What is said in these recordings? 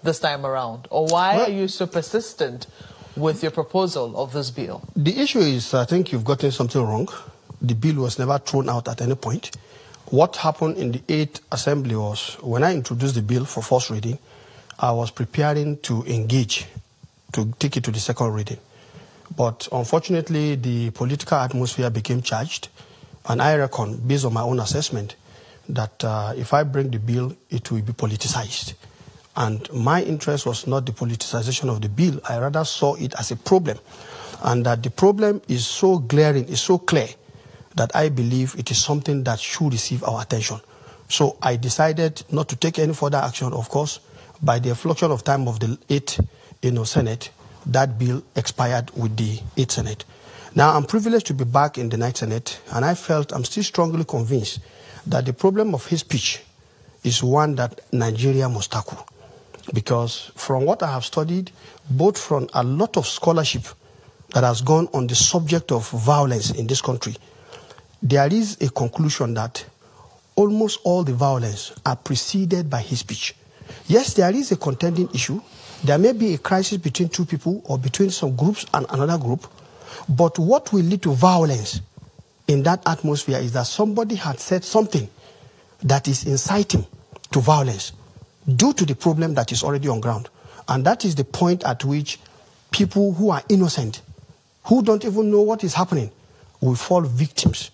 this time around? Or why are you so persistent with your proposal of this bill? The issue is, I think you've gotten something wrong. The bill was never thrown out at any point. What happened in the 8th Assembly was, when I introduced the bill for first reading, I was preparing to engage, to take it to the second reading. But unfortunately, the political atmosphere became charged, and I reckon, based on my own assessment, that if I bring the bill, it will be politicized. And my interest was not the politicization of the bill. I rather saw it as a problem. And that the problem is so glaring, is so clear, that I believe it is something that should receive our attention. So I decided not to take any further action. Of course, by the effluxion of time of the 8th Senate, that bill expired with the 8th Senate. Now, I'm privileged to be back in the 9th Senate, and I felt I'm still strongly convinced that the problem of hate speech is one that Nigeria must tackle. Because from what I have studied, both from a lot of scholarship that has gone on the subject of violence in this country, there is a conclusion that almost all the violence are preceded by hate speech. Yes, there is a contending issue. There may be a crisis between two people or between some groups and another group. But what will lead to violence in that atmosphere is that somebody had said something that is inciting to violence due to the problem that is already on ground. And that is the point at which people who are innocent, who don't even know what is happening, will fall victims,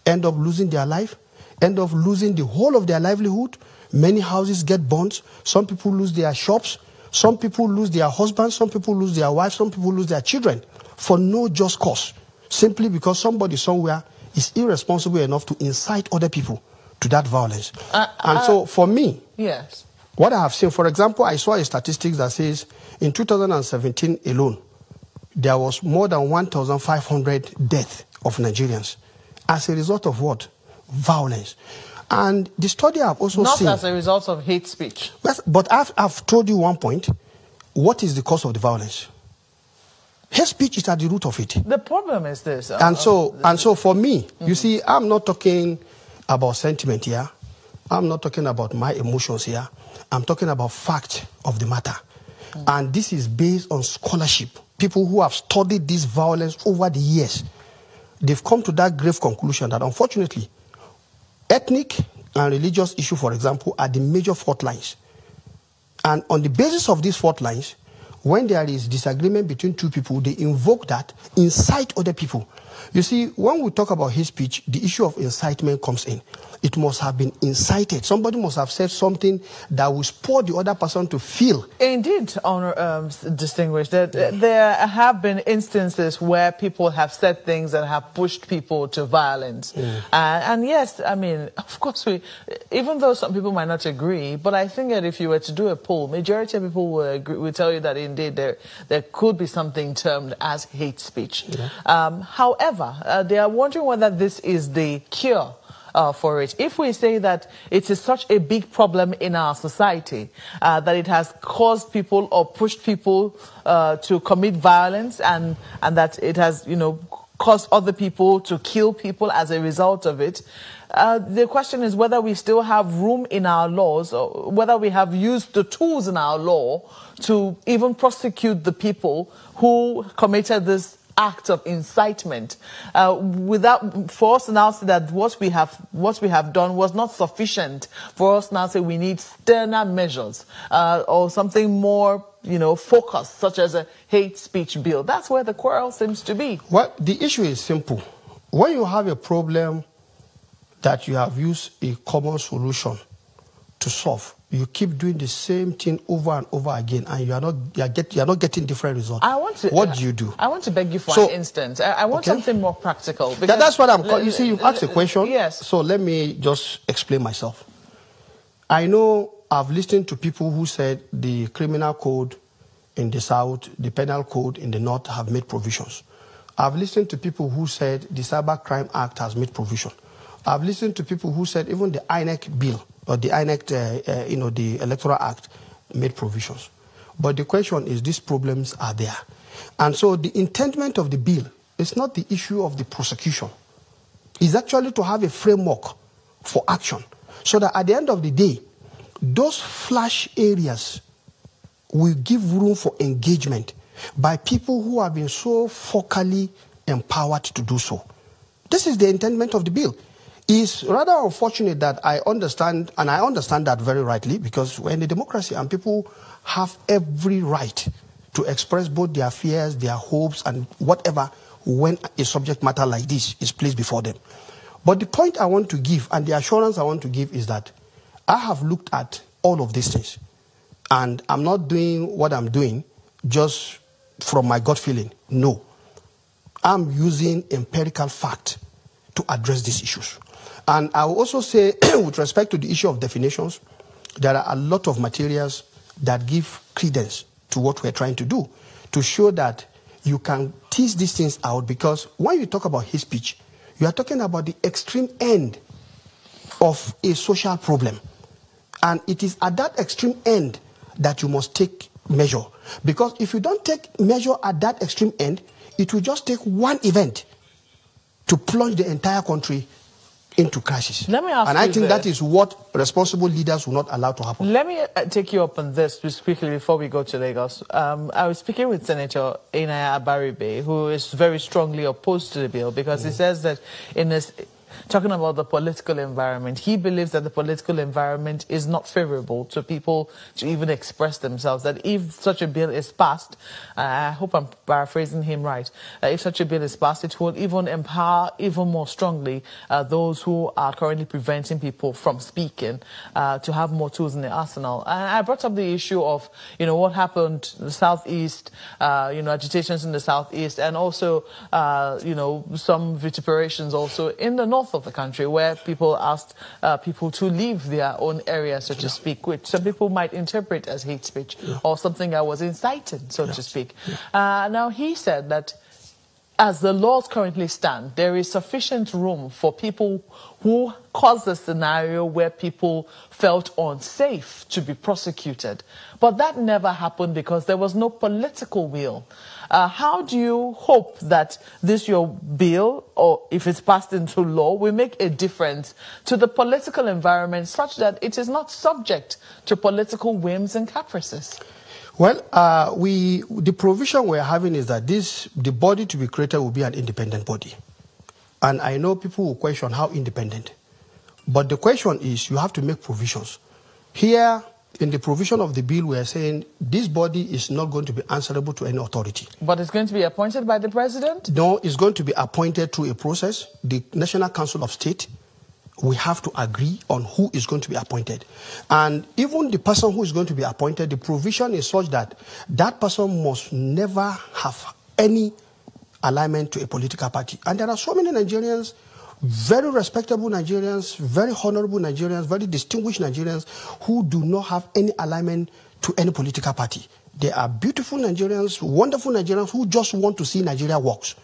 end up losing their life, end up losing the whole of their livelihood. Many houses get burnt. Some people lose their shops. Some people lose their husbands. Some people lose their wives. Some people lose their children for no just cause, simply because somebody somewhere is irresponsible enough to incite other people to that violence. And so for me, yes, what I have seen, for example, I saw a statistics that says in 2017 alone, there was more than 1,500 deaths of Nigerians as a result of what? Violence. And the study I've also seen... Not as a result of hate speech. Yes, but I've told you one point. What is the cause of the violence? Hate speech is at the root of it. The problem is this. And so for me, you see, I'm not talking about sentiment here. I'm not talking about my emotions here. I'm talking about fact of the matter. And this is based on scholarship. People who have studied this violence over the years, they've come to that grave conclusion that unfortunately, ethnic and religious issue, for example, are the major fault lines. And on the basis of these fault lines, when there is disagreement between two people, they invoke that, incite other people. You see, when we talk about hate speech, the issue of incitement comes in. It must have been incited. Somebody must have said something that will spur the other person to feel. Indeed, distinguished, there have been instances where people have said things that have pushed people to violence. And yes, I mean, of course, even though some people might not agree, but I think that if you were to do a poll, majority of people will tell you that indeed there could be something termed as hate speech. However, they are wondering whether this is the cure for it. If we say that it is such a big problem in our society, that it has caused people or pushed people to commit violence, and that it has, caused other people to kill people as a result of it, the question is whether we still have room in our laws, or whether we have used the tools in our law to even prosecute the people who committed this act of incitement, for us to now say that what we have done was not sufficient, for us now say we need sterner measures or something more focused, such as a hate speech bill. That's where the quarrel seems to be. Well, the issue is simple. When you have a problem that you have used a common solution to solve, you keep doing the same thing over and over again, and you are not getting different results. What do you do? I want to beg you for an instance. I want something more practical. That's what I'm. You see, you've asked a question. Yes. So let me just explain myself. I know I've listened to people who said the criminal code in the south, the penal code in the north have made provisions. I've listened to people who said the Cyber Crime Act has made provision. I've listened to people who said even the INEC bill, or the INEC, the Electoral Act made provisions. But the question is, these problems are there. And so the intendment of the bill is not the issue of the prosecution. It's actually to have a framework for action, so that at the end of the day, those flash areas will give room for engagement by people who have been so focally empowered to do so. This is the intendment of the bill. It's rather unfortunate that I understand, and I understand that very rightly, because we're in a democracy and people have every right to express both their fears, their hopes, and whatever when a subject matter like this is placed before them. But the point I want to give, and the assurance I want to give, is that I have looked at all of these things, and I'm not doing what I'm doing just from my gut feeling. No. I'm using empirical fact to address these issues. And I will also say, with respect to the issue of definitions, there are a lot of materials that give credence to what we're trying to do, to show that you can tease these things out, because when you talk about hate speech, you are talking about the extreme end of a social problem. And it is at that extreme end that you must take measure. Because if you don't take measure at that extreme end, it will just take one event to plunge the entire country into crisis. Let me ask and I think that is what responsible leaders will not allow to happen. Let me take you up on this just quickly before we go to Lagos. I was speaking with Senator Inaya Abaribe, who is very strongly opposed to the bill, because he says that in this, talking about the political environment, he believes that the political environment is not favorable to people to even express themselves, that if such a bill is passed, I hope I'm paraphrasing him right, if such a bill is passed, it will even empower even more strongly those who are currently preventing people from speaking, to have more tools in the arsenal. And I brought up the issue of, what happened in the Southeast, agitations in the Southeast, and also, some vituperations also in the north of the country, where people asked people to leave their own area, so to speak, which some people might interpret as hate speech or something that was incited, so to speak. Now, he said that as the laws currently stand, there is sufficient room for people who caused the scenario where people felt unsafe to be prosecuted. But that never happened because there was no political will. How do you hope that your bill, or if it's passed into law, will make a difference to the political environment such that it is not subject to political whims and caprices? Well, the provision we're having is that the body to be created will be an independent body. And I know people will question how independent. But the question is, you have to make provisions. Here, in the provision of the bill, we are saying this body is not going to be answerable to any authority. But it's going to be appointed by the president? No, it's going to be appointed through a process. The National Council of State, we have to agree on who is going to be appointed. And even the person who is going to be appointed, the provision is such that that person must never have any alignment to a political party. And there are so many Nigerians, very respectable Nigerians, very honorable Nigerians, very distinguished Nigerians who do not have any alignment to any political party. They are beautiful Nigerians, wonderful Nigerians who just want to see Nigeria works.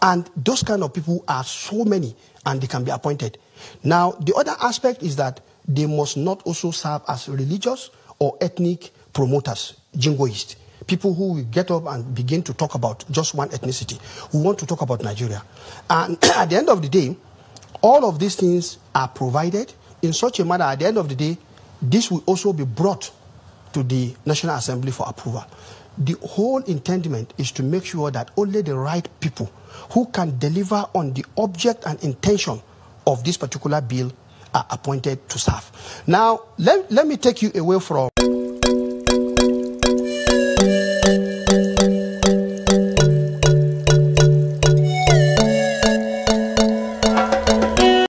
And those kind of people are so many, and they can be appointed. Now, the other aspect is that they must not also serve as religious or ethnic promoters, jingoists, people who will get up and begin to talk about just one ethnicity, who want to talk about Nigeria. And at the end of the day, all of these things are provided in such a manner. At the end of the day, this will also be brought to the National Assembly for approval. The whole intendment is to make sure that only the right people who can deliver on the object and intention of this particular bill are appointed to serve. Now, let me take you away from